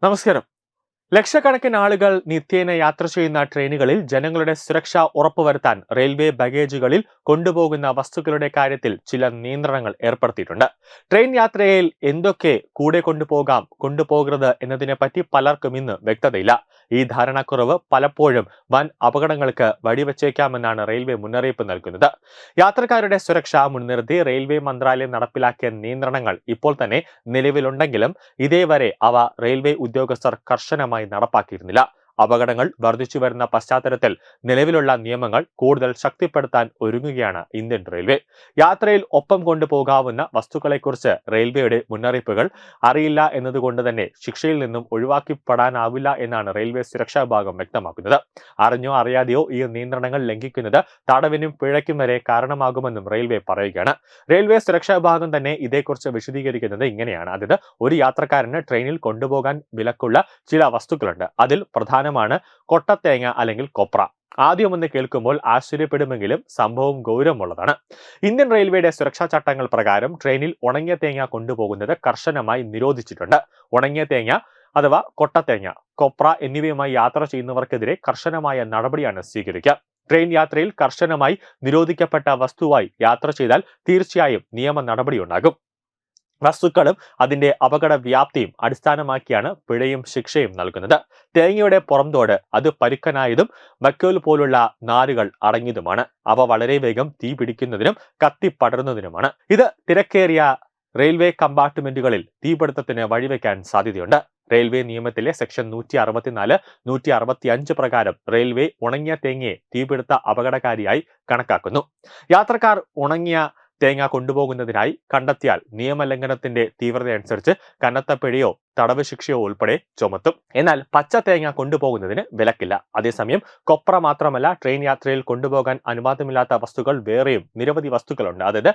നമസ്കാരം. ലക്ഷക്കണക്കിന് ആളുകൾ നിത്യേന യാത്ര ചെയ്യുന്ന ട്രെയിനുകളിൽ ജനങ്ങളുടെ സുരക്ഷ ഉറപ്പുവരുത്താൻ റെയിൽവേ ബാഗേജുകളിൽ കൊണ്ടുപോകുന്ന വസ്തുക്കളുടെ കാര്യത്തിൽ ചില നിയന്ത്രണങ്ങൾ ഏർപ്പെടുത്തിയിട്ടുണ്ട്. ട്രെയിൻ യാത്രയിൽ എന്തൊക്കെ കൂടെ കൊണ്ടുപോകാം, കൊണ്ടുപോകരുത് എന്നതിനെപ്പറ്റി പലർക്കും ഇന്ന് വ്യക്തതയില്ല. ഈ ധാരണക്കുറവ് പലപ്പോഴും വൻ അപകടങ്ങൾക്ക് വഴിവെച്ചേക്കാമെന്നാണ് റെയിൽവേ മുന്നറിയിപ്പ് നൽകുന്നത്. യാത്രക്കാരുടെ സുരക്ഷ മുൻനിർത്തി റെയിൽവേ മന്ത്രാലയം നടപ്പിലാക്കിയ നിയന്ത്രണങ്ങൾ ഇപ്പോൾ തന്നെ നിലവിലുണ്ടെങ്കിലും ഇതേവരെ അവ റെയിൽവേ ഉദ്യോഗസ്ഥർ കർശനമായി നടപ്പാക്കിയിരുന്നില്ല. അപകടങ്ങൾ വർദ്ധിച്ചു വരുന്ന പശ്ചാത്തലത്തിൽ നിലവിലുള്ള നിയമങ്ങൾ കൂടുതൽ ശക്തിപ്പെടുത്താൻ ഒരുങ്ങുകയാണ് ഇന്ത്യൻ റെയിൽവേ. യാത്രയിൽ ഒപ്പം കൊണ്ടുപോകാവുന്ന വസ്തുക്കളെക്കുറിച്ച് റെയിൽവേയുടെ മുന്നറിയിപ്പുകൾ അറിയില്ല എന്നതുകൊണ്ട് തന്നെ ശിക്ഷയിൽ നിന്നും ഒഴിവാക്കിപ്പെടാനാവില്ല എന്നാണ് റെയിൽവേ സുരക്ഷാ വിഭാഗം വ്യക്തമാക്കുന്നത്. അറിഞ്ഞോ അറിയാതെയോ ഈ നിയന്ത്രണങ്ങൾ ലംഘിക്കുന്നത് തടവിനും പിഴയ്ക്കും വരെ കാരണമാകുമെന്നും റെയിൽവേ പറയുകയാണ്. റെയിൽവേ സുരക്ഷാ വിഭാഗം തന്നെ ഇതേക്കുറിച്ച് വിശദീകരിക്കുന്നത് ഇങ്ങനെയാണ്. അതായത് ഒരു യാത്രക്കാരന് ട്രെയിനിൽ കൊണ്ടുപോകാൻ വിലക്കുള്ള ചില വസ്തുക്കളുണ്ട്. അതിൽ പ്രധാനമാണ് കൊട്ടത്തേങ്ങ അല്ലെങ്കിൽ കൊപ്ര. ആദ്യമൊന്ന് കേൾക്കുമ്പോൾ ആശ്ചര്യപ്പെടുമെങ്കിലും സംഭവം ഗൗരവമുള്ളതാണ്. ഇന്ത്യൻ റെയിൽവേയുടെ സുരക്ഷാ ചട്ടങ്ങൾ പ്രകാരം ട്രെയിനിൽ ഉണങ്ങിയ തേങ്ങ കൊണ്ടുപോകുന്നത് കർശനമായി നിരോധിച്ചിട്ടുണ്ട്. ഉണങ്ങിയ തേങ്ങ അഥവാ കൊട്ടത്തേങ്ങ, കൊപ്ര എന്നിവയുമായി യാത്ര ചെയ്യുന്നവർക്കെതിരെ കർശനമായ നടപടിയാണ് സ്വീകരിക്കുക. ട്രെയിൻ യാത്രയിൽ കർശനമായി നിരോധിക്കപ്പെട്ട വസ്തുവായി യാത്ര ചെയ്താൽ തീർച്ചയായും നിയമ നടപടിയുണ്ടാകും. വസ്തുക്കളും അതിന്റെ അപകട വ്യാപ്തിയും അടിസ്ഥാനമാക്കിയാണ് പിഴയും ശിക്ഷയും നൽകുന്നത്. തേങ്ങയുടെ പുറംതോട് അത് പരുക്കനായതും വൈക്കോൽ പോലുള്ള നാരുകൾ അടങ്ങിയതുമാണ്. അവ വളരെ വേഗം തീ പിടിക്കുന്നതിനും കത്തിപ്പടരുന്നതിനുമാണ്. ഇത് തിരക്കേറിയ റെയിൽവേ കമ്പാർട്ട്മെന്റുകളിൽ തീപിടുത്തത്തിന് വഴിവെക്കാൻ സാധ്യതയുണ്ട്. റെയിൽവേ നിയമത്തിലെ സെക്ഷൻ 164, 165 പ്രകാരം റെയിൽവേ ഉണങ്ങിയ തേങ്ങയെ തീപിടുത്ത അപകടകാരിയായി കണക്കാക്കുന്നു. യാത്രക്കാർ ഉണങ്ങിയ തേങ്ങ കൊണ്ടുപോകുന്നതിനായി കണ്ടെത്തിയാൽ നിയമലംഘനത്തിന്റെ തീവ്രതയനുസരിച്ച് കനത്ത പിഴയോ തടവ് ശിക്ഷയോ ഉൾപ്പെടെ ചുമത്തും. എന്നാൽ പച്ച തേങ്ങ കൊണ്ടുപോകുന്നതിന് വിലക്കില്ല. അതേസമയം കൊപ്ര മാത്രമല്ല, ട്രെയിൻ യാത്രയിൽ കൊണ്ടുപോകാൻ അനുവാദമില്ലാത്ത വസ്തുക്കൾ വേറെയും നിരവധി വസ്തുക്കളുണ്ട്. അതായത്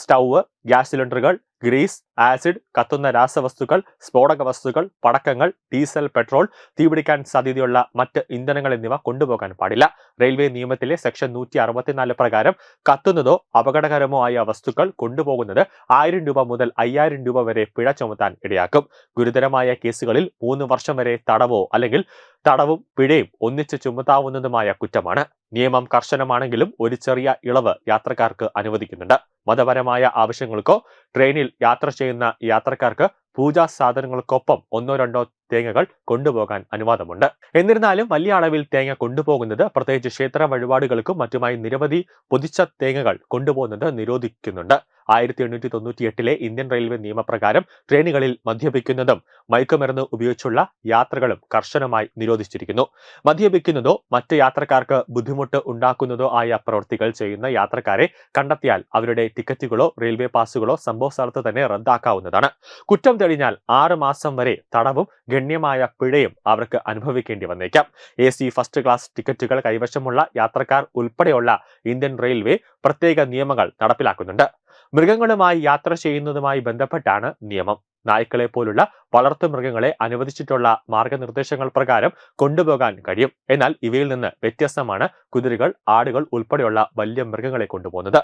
സ്റ്റൗവ്, ഗ്യാസ് സിലിണ്ടറുകൾ, ഗ്രീസ്, ആസിഡ്, കത്തുന്ന രാസവസ്തുക്കൾ, സ്ഫോടക വസ്തുക്കൾ, പടക്കങ്ങൾ, ഡീസൽ, പെട്രോൾ, തീപിടിക്കാൻ സാധ്യതയുള്ള മറ്റ് ഇന്ധനങ്ങൾ എന്നിവ കൊണ്ടുപോകാൻ പാടില്ല. റെയിൽവേ നിയമത്തിലെ സെക്ഷൻ 164 പ്രകാരം കത്തുന്നതോ അപകടകരമോ ആയ വസ്തുക്കൾ കൊണ്ടുപോകുന്നത് 1000 രൂപ മുതൽ 5000 രൂപ വരെ പിഴ ചുമത്താൻ ഇടയാക്കും. ഗുരുതരമായ കേസുകളിൽ 3 വർഷം വരെ തടവോ അല്ലെങ്കിൽ തടവും പിഴയും ഒന്നിച്ച് ചുമത്താവുന്നതുമായ കുറ്റമാണ്. നിയമം കർശനമാണെങ്കിലും ഒരു ചെറിയ ഇളവ് യാത്രക്കാർക്ക് അനുവദിക്കുന്നുണ്ട്. മതപരമായ ആവശ്യങ്ങൾക്കോ ട്രെയിനിൽ യാത്ര ചെയ്യുന്ന യാത്രക്കാർക്ക് പൂജാ സാധനങ്ങൾക്കൊപ്പം 1-2 തേങ്ങകൾ കൊണ്ടുപോകാൻ അനുവാദമുണ്ട്. എന്നിരുന്നാലും വലിയ അളവിൽ തേങ്ങ കൊണ്ടുപോകുന്നത്, പ്രത്യേകിച്ച് ക്ഷേത്ര വഴിപാടുകൾക്കും മറ്റുമായി നിരവധി പൊതിച്ച തേങ്ങകൾ കൊണ്ടുപോകുന്നത് നിരോധിക്കുന്നുണ്ട്. 1898 ഇന്ത്യൻ റെയിൽവേ നിയമപ്രകാരം ട്രെയിനുകളിൽ മദ്യപിക്കുന്നതും മയക്കുമരുന്ന് ഉപയോഗിച്ചുള്ള യാത്രകളും കർശനമായി നിരോധിച്ചിരിക്കുന്നു. മദ്യപിക്കുന്നതോ മറ്റ് യാത്രക്കാർക്ക് ബുദ്ധിമുട്ട് ഉണ്ടാക്കുന്നതോ ആയ പ്രവൃത്തികൾ ചെയ്യുന്ന യാത്രക്കാരെ കണ്ടെത്തിയാൽ അവരുടെ ടിക്കറ്റുകളോ റെയിൽവേ പാസുകളോ സംഭവ സ്ഥലത്ത് തന്നെ റദ്ദാക്കാവുന്നതാണ്. കുറ്റം തെളിഞ്ഞാൽ 6 മാസം വരെ തടവും ഗണ്യമായ പിഴയും അവർക്ക് അനുഭവിക്കേണ്ടി വന്നേക്കാം. AC ഫസ്റ്റ് ക്ലാസ് ടിക്കറ്റുകൾ കൈവശമുള്ള യാത്രക്കാർ ഉൾപ്പെടെയുള്ള ഇന്ത്യൻ റെയിൽവേ പ്രത്യേക നിയമങ്ങൾ നടപ്പിലാക്കുന്നുണ്ട്. മൃഗങ്ങളുമായി യാത്ര ചെയ്യുന്നതുമായി ബന്ധപ്പെട്ടാണ് നിയമം. നായ്ക്കളെ പോലുള്ള വളർത്തു മൃഗങ്ങളെ അനുവദിച്ചിട്ടുള്ള മാർഗനിർദ്ദേശങ്ങൾ പ്രകാരം കൊണ്ടുപോകാൻ കഴിയും. എന്നാൽ ഇവയിൽ നിന്ന് വ്യത്യസ്തമാണ് കുതിരകൾ, ആടുകൾ ഉൾപ്പെടെയുള്ള വലിയ മൃഗങ്ങളെ കൊണ്ടുപോകുന്നത്.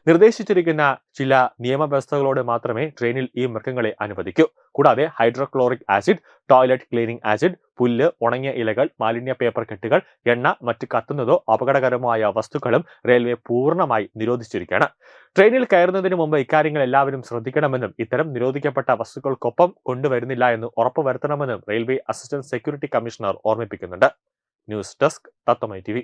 നിർദ്ദേശിച്ചിരിക്കുന്ന ചില നിയമവ്യവസ്ഥകളോട് മാത്രമേ ട്രെയിനിൽ ഈ മൃഗങ്ങളെ അനുവദിക്കൂ. കൂടാതെ hydrochloric acid, toilet cleaning acid, പുല്ല്, ഉണങ്ങിയ ഇലകൾ, മാലിന്യ പേപ്പർ കെട്ടുകൾ, എണ്ണ, മറ്റ് കത്തുന്നതോ അപകടകരമോ ആയ വസ്തുക്കളും റെയിൽവേ പൂർണ്ണമായി നിരോധിച്ചിരിക്കുകയാണ്. ട്രെയിനിൽ കയറുന്നതിന് മുമ്പ് ഇക്കാര്യങ്ങൾ എല്ലാവരും ശ്രദ്ധിക്കണമെന്നും ഇത്തരം നിരോധിക്കപ്പെട്ട വസ്തുക്കൾക്കൊപ്പം കൊണ്ടുവരുന്നില്ല എന്ന് ഉറപ്പുവരുത്തണമെന്നും റെയിൽവേ അസിസ്റ്റന്റ് സെക്യൂരിറ്റി കമ്മീഷണർ ഓർമ്മിപ്പിക്കുന്നുണ്ട്. News desk Tatwamayi TV.